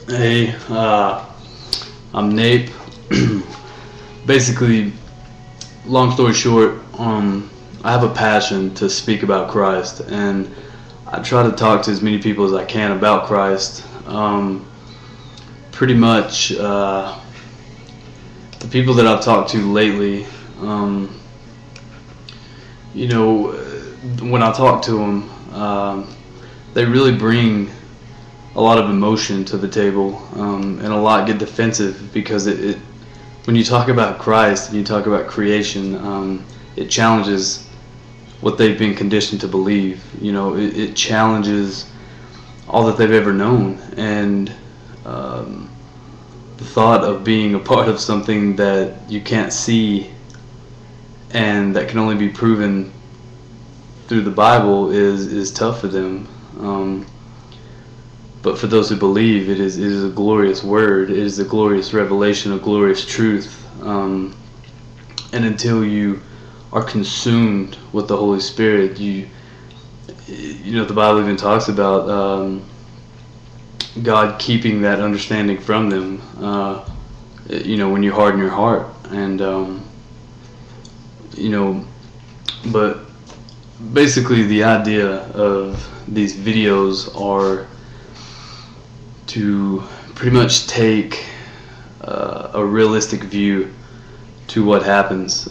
Hey, I'm Nate. Basically, long story short, I have a passion to speak about Christ, and I try to talk to as many people as I can about Christ. Pretty much, the people that I've talked to lately, you know, when I talk to them, they really bring a lot of emotion to the table, and a lot get defensive because when you talk about Christ and you talk about creation, it challenges what they've been conditioned to believe. It challenges all that they've ever known, and the thought of being a part of something that you can't see and that can only be proven through the Bible is tough for them. But for those who believe, it is a glorious word. It is a glorious revelation, a glorious truth. And until you are consumed with the Holy Spirit, the Bible even talks about God keeping that understanding from them. When you harden your heart, and but basically the idea of these videos are to pretty much take a realistic view to what happens.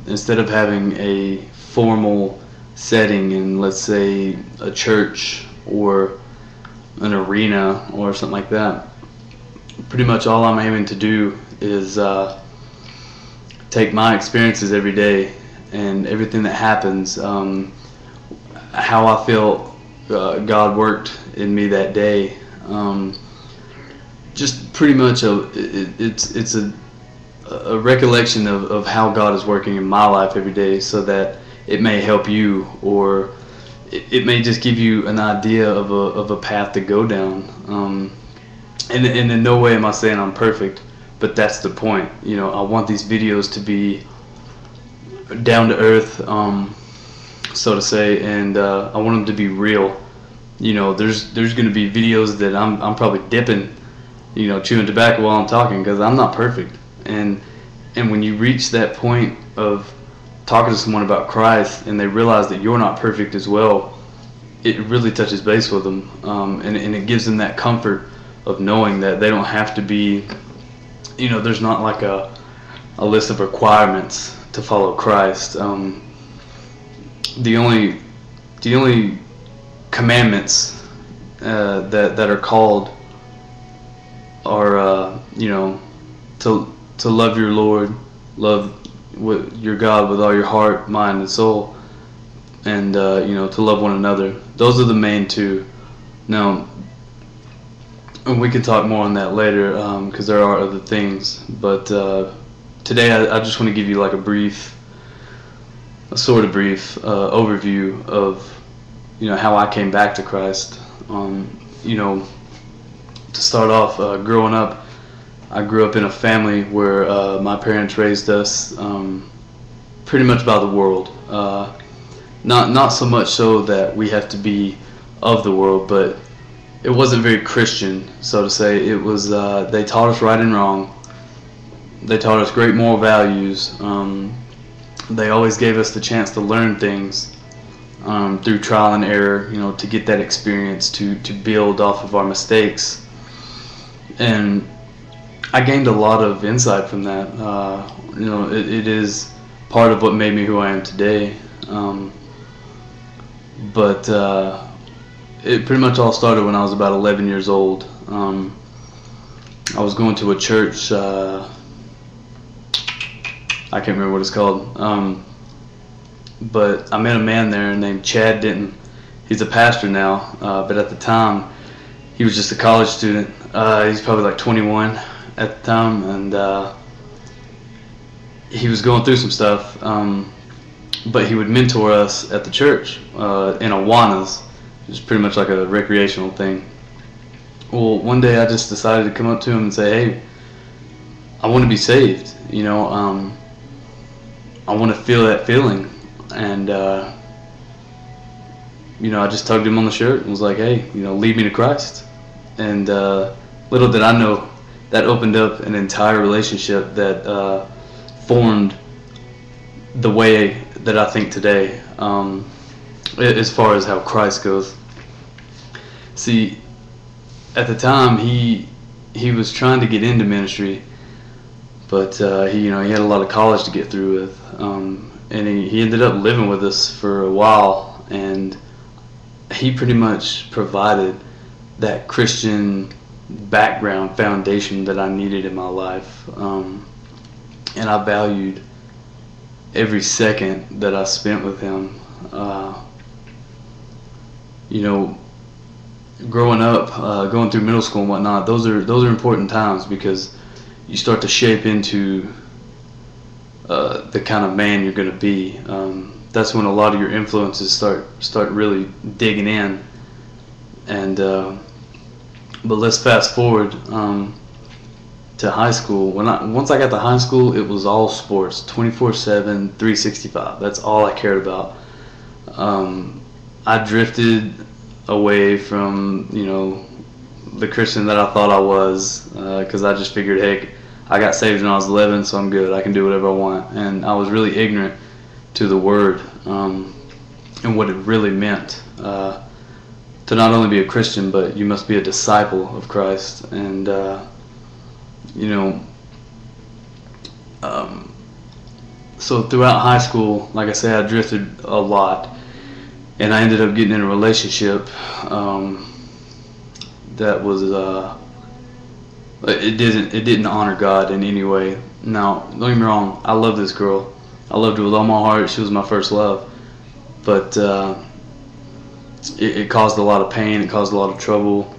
Instead of having a formal setting in, let's say, a church or an arena or something like that, pretty much all I'm aiming to do is take my experiences every day and everything that happens, how I feel God worked in me that day. Just pretty much it's a recollection of how God is working in my life every day, so that it may help you, or it may just give you an idea of a path to go down. And in no way am I saying I'm perfect, but that's the point. I want these videos to be down to earth, so to say, and I want them to be real. There's going to be videos that I'm probably dipping, chewing tobacco while I'm talking, because I'm not perfect. And when you reach that point of talking to someone about Christ and they realize that you're not perfect as well, it really touches base with them, and it gives them that comfort of knowing that they don't have to be, there's not like a list of requirements to follow Christ. The only commandments that are called are to love your Lord, love your God with all your heart, mind, and soul, and to love one another. Those are the main two. Now, and we can talk more on that later, because there are other things, but today I just want to give you like a sort of brief overview of how I came back to Christ. To start off, growing up, I grew up in a family where my parents raised us pretty much by the world. Not so much so that we have to be of the world, but it wasn't very Christian, so to say. It was they taught us right and wrong. They taught us great moral values. They always gave us the chance to learn things through trial and error, to get that experience, to build off of our mistakes. And I gained a lot of insight from that. It is part of what made me who I am today. But it pretty much all started when I was about 11 years old. I was going to a church, I can't remember what it's called, but I met a man there named Chad Denton. He's a pastor now, but at the time he was just a college student. He's probably like 21 at the time, and he was going through some stuff, but he would mentor us at the church in Awanas, which is pretty much like a recreational thing. Well, one day I just decided to come up to him and say, hey, I want to be saved. I want to feel that feeling. And I just tugged him on the shirt and was like, hey, lead me to Christ. And little did I know, that opened up an entire relationship that formed the way that I think today, as far as how Christ goes. See, at the time he was trying to get into ministry, but he had a lot of college to get through with, and he ended up living with us for a while, and he pretty much provided that Christian background foundation that I needed in my life, and I valued every second that I spent with him. Growing up, going through middle school and whatnot, those are important times, because you start to shape into the kind of man you're going to be. That's when a lot of your influences start really digging in. And but let's fast forward to high school. Once I got to high school, it was all sports, 24/7, 365. That's all I cared about. I drifted away from the Christian that I thought I was, because I just figured, hey, I got saved when I was 11, so I'm good. I can do whatever I want. And I was really ignorant to the Word, and what it really meant to not only be a Christian, but you must be a disciple of Christ. And so throughout high school, like I said, I drifted a lot, and I ended up getting in a relationship that was it didn't honor God in any way. Now, don't get me wrong, I love this girl. I loved her with all my heart. She was my first love. But it caused a lot of pain. It caused a lot of trouble.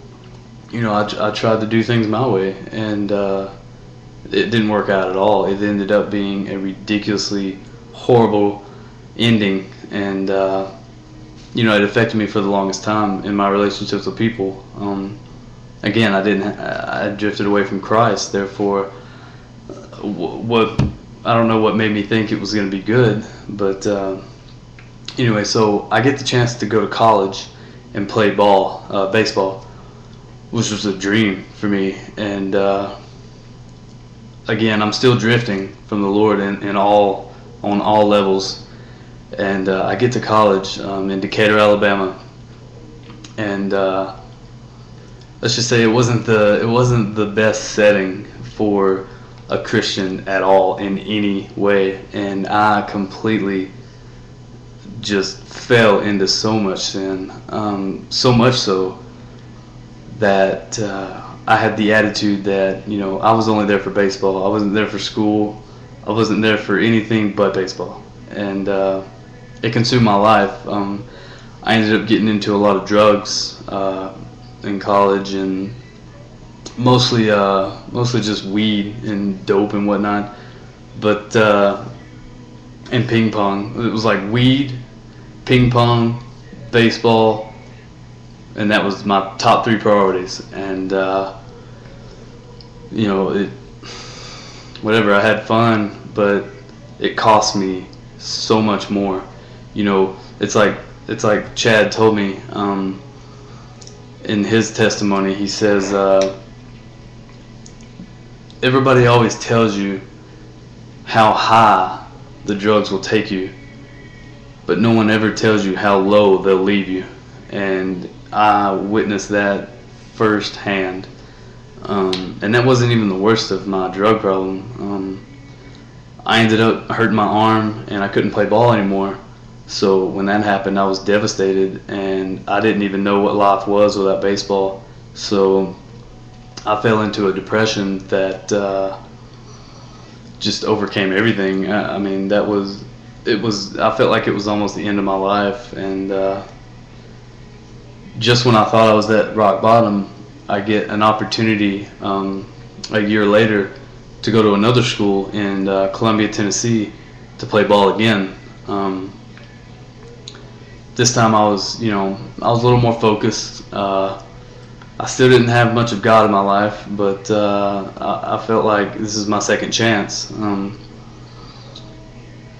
I tried to do things my way, and it didn't work out at all. It ended up being a ridiculously horrible ending, and it affected me for the longest time in my relationships with people. Again, I drifted away from Christ. Therefore, I don't know what made me think it was going to be good, but anyway, so I get the chance to go to college and play baseball, which was a dream for me. And again, I'm still drifting from the Lord on all levels. And I get to college in Decatur, Alabama, and let's just say it wasn't the best setting for a Christian at all in any way, and I completely just fell into so much sin, so much so that I had the attitude that I was only there for baseball. I wasn't there for school. I wasn't there for anything but baseball, and it consumed my life. I ended up getting into a lot of drugs in college, and mostly just weed and dope and whatnot, but and ping pong. It was like weed, ping pong, baseball, and that was my top 3 priorities. And whatever, I had fun, but it cost me so much more. It's like Chad told me in his testimony. He says, everybody always tells you how high the drugs will take you, but no one ever tells you how low they'll leave you. And I witnessed that firsthand. And that wasn't even the worst of my drug problem. I ended up hurting my arm, and I couldn't play ball anymore. So when that happened, I was devastated, and I didn't even know what life was without baseball. So I fell into a depression that just overcame everything. I mean, I felt like it was almost the end of my life. And just when I thought I was at rock bottom, I get an opportunity a year later to go to another school in Columbia, Tennessee, to play ball again. This time I was a little more focused. I still didn't have much of God in my life, but I felt like this is my second chance.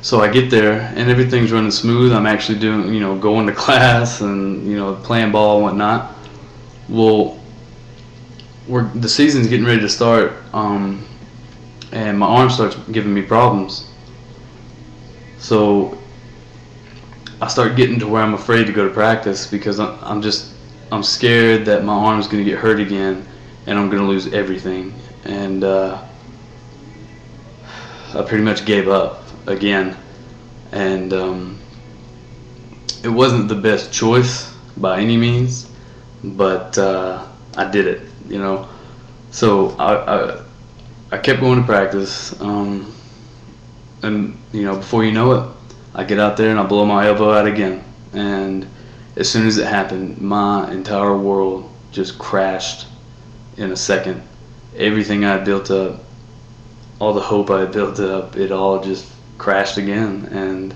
So I get there, and everything's running smooth. I'm actually doing, going to class and, playing ball and whatnot. Well, the season's getting ready to start, and my arm starts giving me problems. So I start getting to where I'm afraid to go to practice because I'm scared that my arm's going to get hurt again and I'm going to lose everything. And I pretty much gave up again. And it wasn't the best choice by any means, but I did it, you know. So I kept going to practice, and you know, before you know it, I get out there and I blow my elbow out again. And as soon as it happened, my entire world just crashed in a second. Everything I had built up, all the hope I had built up, it all just crashed again. And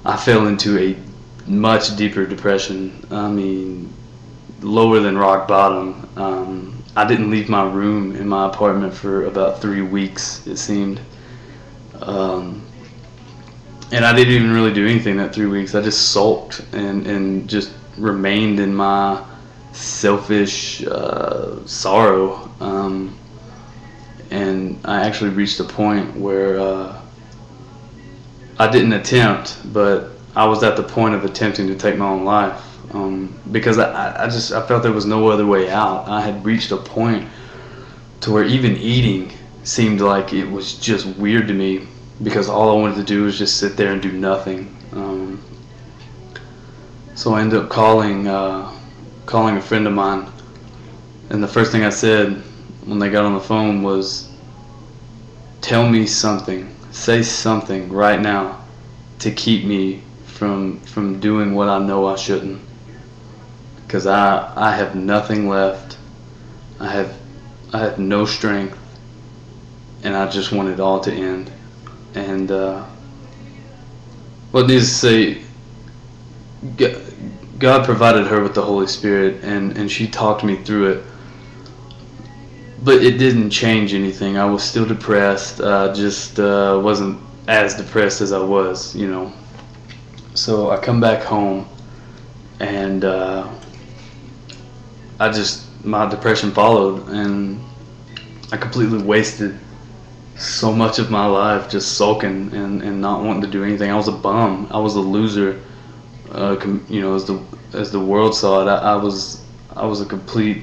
I fell into a much deeper depression. I mean, lower than rock bottom. I didn't leave my room in my apartment for about 3 weeks, it seemed. And I didn't even really do anything that 3 weeks. I just sulked and just remained in my selfish sorrow. And I actually reached a point where I didn't attempt, but I was at the point of attempting to take my own life. Because I felt there was no other way out. I had reached a point to where even eating seemed like it was just weird to me, because all I wanted to do was just sit there and do nothing. So I ended up calling a friend of mine, and the first thing I said when they got on the phone was, "Tell me something, say something right now to keep me from doing what I know I shouldn't, because I have nothing left. I have no strength, and I just want it all to end." And well, needless to say, God provided her with the Holy Spirit, and she talked me through it. But it didn't change anything. I was still depressed. Just wasn't as depressed as I was, you know. So I come back home, and my depression followed, and I completely wasted so much of my life just sulking and not wanting to do anything. I was a bum. I was a loser. You know, as the world saw it, I was a complete,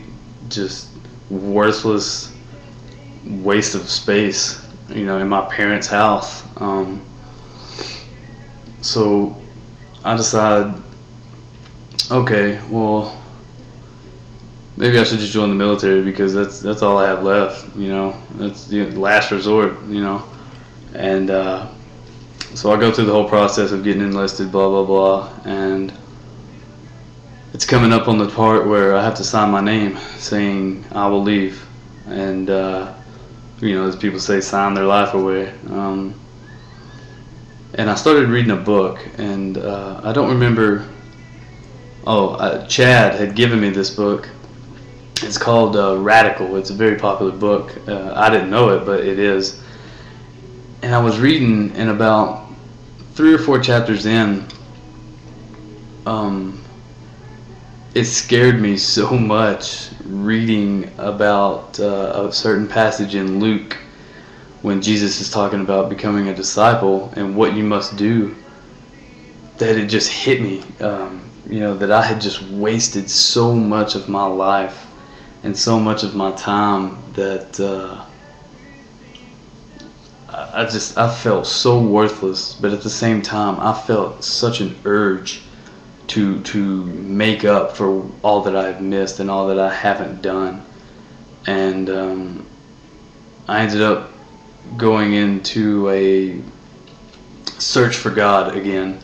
just worthless waste of space, you know, in my parents' house. So I decided, okay, well, maybe I should just join the military, because that's all I have left, you know. That's the last resort, you know. And so I go through the whole process of getting enlisted, blah, blah, blah. And it's coming up on the part where I have to sign my name saying I will leave. And, you know, as people say, sign their life away. And I started reading a book, and I don't remember. Chad had given me this book. It's called Radical. It's a very popular book. I didn't know it, but it is. And I was reading, and about 3 or 4 chapters in, it scared me so much reading about a certain passage in Luke when Jesus is talking about becoming a disciple and what you must do, that it just hit me, you know, that I had just wasted so much of my life and so much of my time that I felt so worthless. But at the same time, I felt such an urge to make up for all that I've missed and all that I haven't done. And I ended up going into a search for God again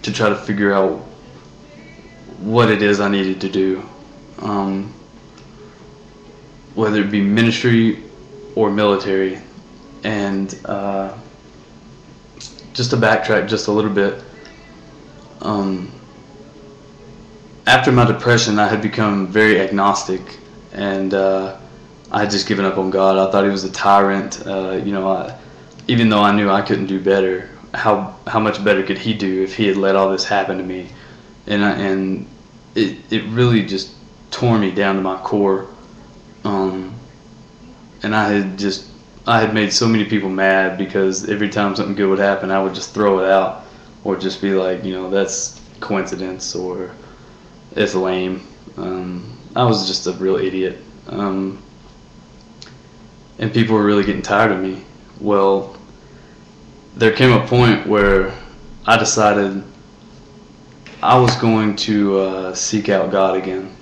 to try to figure out what it is I needed to do, whether it be ministry or military. And just to backtrack just a little bit, after my depression, I had become very agnostic, and I had just given up on God. I thought He was a tyrant. You know, even though I knew I couldn't do better, how much better could He do if He had let all this happen to me? And it really just tore me down to my core. Um, and I had made so many people mad because every time something good would happen, I would just throw it out or just be like, that's coincidence or it's lame. I was just a real idiot. And people were really getting tired of me. Well, there came a point where I decided I was going to seek out God again.